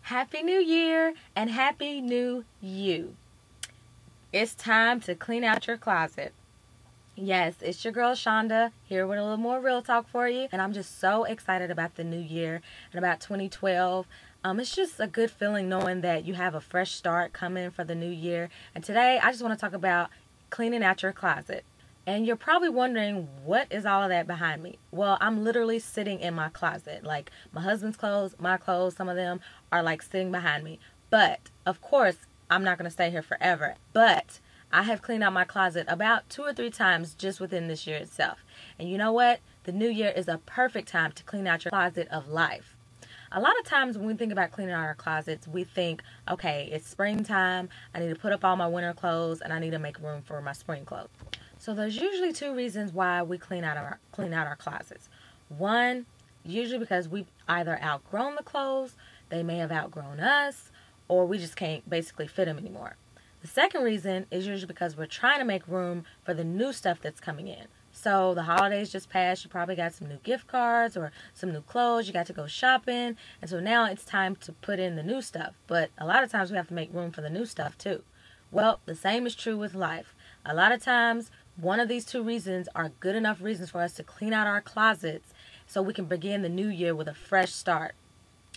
Happy New Year and Happy New You. It's time to clean out your closet. Yes, it's your girl Shonda here with a little more real talk for you. And I'm just so excited about the new year and about 2012. It's just a good feeling knowing that you have a fresh start coming for the new year. And today I just want to talk about cleaning out your closet. And you're probably wondering, what is all of that behind me? Well, I'm literally sitting in my closet. Like, my husband's clothes, my clothes, some of them are like sitting behind me. But, of course, I'm not going to stay here forever. But I have cleaned out my closet about 2 or 3 times just within this year itself. And you know what? The new year is a perfect time to clean out your closet of life. A lot of times when we think about cleaning out our closets, we think, okay, it's springtime, I need to put up all my winter clothes, and I need to make room for my spring clothes. So there's usually 2 reasons why we clean out our closets. One, usually because we've either outgrown the clothes, they may have outgrown us, or we just can't basically fit them anymore. The second reason is usually because we're trying to make room for the new stuff that's coming in. So the holidays just passed, you probably got some new gift cards or some new clothes, you got to go shopping, and so now it's time to put in the new stuff. But a lot of times we have to make room for the new stuff too. Well, the same is true with life. A lot of times, one of these 2 reasons are good enough reasons for us to clean out our closets so we can begin the new year with a fresh start.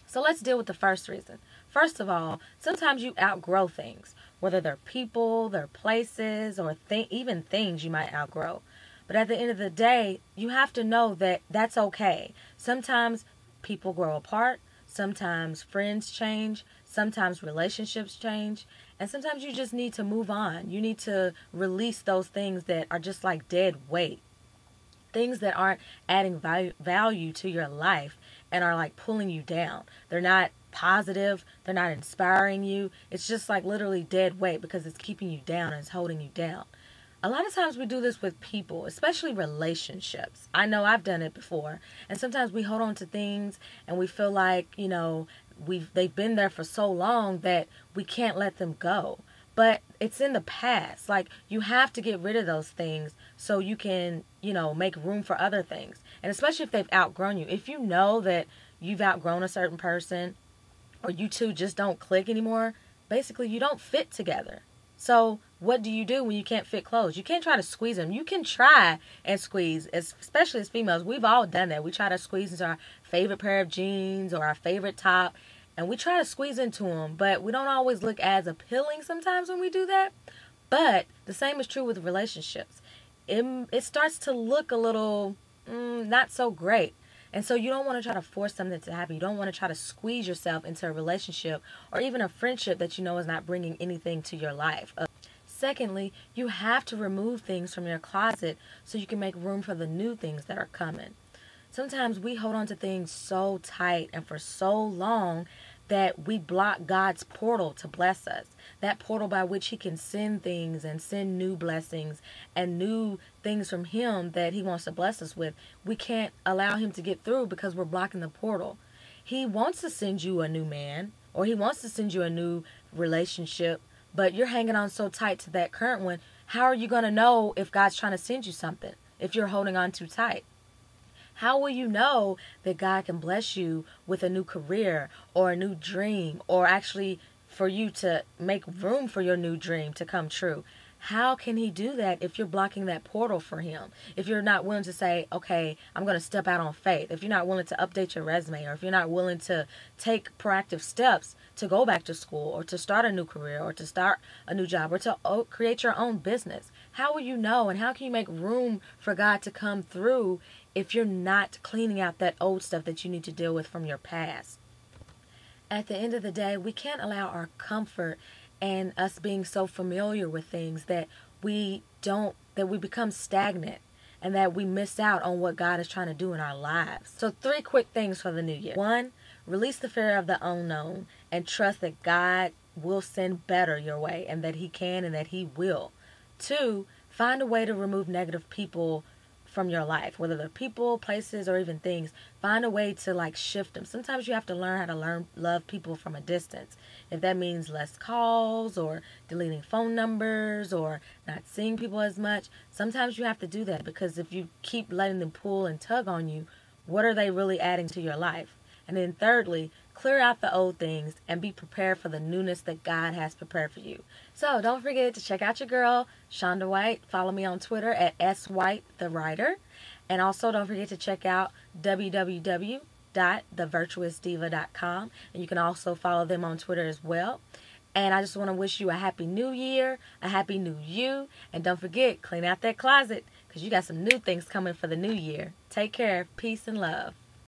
So let's deal with the first reason. First of all, sometimes you outgrow things, whether they're people, they're places, or even things you might outgrow. But at the end of the day, you have to know that that's okay. Sometimes people grow apart, sometimes friends change, sometimes relationships change, and sometimes you just need to move on. You need to release those things that are just like dead weight. Things that aren't adding value to your life and are like pulling you down. They're not positive. They're not inspiring you. It's just like literally dead weight because it's keeping you down and it's holding you down. A lot of times we do this with people, especially relationships. I know I've done it before. And sometimes we hold on to things and we feel like, they've been there for so long that we can't let them go. But it's in the past. Like, you have to get rid of those things so you can, make room for other things. And especially if they've outgrown you. If you know that you've outgrown a certain person or you two just don't click anymore, basically you don't fit together. So what do you do when you can't fit clothes? You can't try to squeeze them. You can try and squeeze, especially as females. We've all done that. We try to squeeze into our favorite pair of jeans or our favorite top, and we try to squeeze into them, but we don't always look as appealing sometimes when we do that. But the same is true with relationships. It starts to look a little not so great. And so you don't want to try to force something to happen. You don't want to try to squeeze yourself into a relationship or even a friendship that you know is not bringing anything to your life. Secondly, you have to remove things from your closet so you can make room for the new things that are coming. Sometimes we hold on to things so tight and for so long that we block God's portal to bless us. That portal by which He can send things and send new blessings and new things from Him that He wants to bless us with. We can't allow Him to get through because we're blocking the portal. He wants to send you a new man or He wants to send you a new relationship, but you're hanging on so tight to that current one. How are you going to know if God's trying to send you something if you're holding on too tight? How will you know that God can bless you with a new career or a new dream, or actually for you to make room for your new dream to come true? How can He do that if you're blocking that portal for Him? If you're not willing to say, okay, I'm going to step out on faith. If you're not willing to update your resume, or if you're not willing to take proactive steps to go back to school or to start a new career or to start a new job or to create your own business, how will you know, and how can you make room for God to come through if you're not cleaning out that old stuff that you need to deal with from your past? At the end of the day, we can't allow our comfort and us being so familiar with things that we become stagnant and that we miss out on what God is trying to do in our lives. So 3 quick things for the new year. 1, release the fear of the unknown and trust that God will send better your way and that He can and that He will. 2, find a way to remove negative people from your life, whether they're people, places, or even things. Find a way to shift them. Sometimes you have to learn how to love people from a distance. If that means less calls or deleting phone numbers or not seeing people as much, sometimes you have to do that, because if you keep letting them pull and tug on you, what are they really adding to your life? And then thirdly, clear out the old things, and be prepared for the newness that God has prepared for you. So don't forget to check out your girl, Shonda White. Follow me on Twitter at swhitethewriter. And also don't forget to check out www.thevirtuousdiva.com. And you can also follow them on Twitter as well. And I just want to wish you a happy new year, a happy new you. And don't forget, clean out that closet because you got some new things coming for the new year. Take care. Peace and love.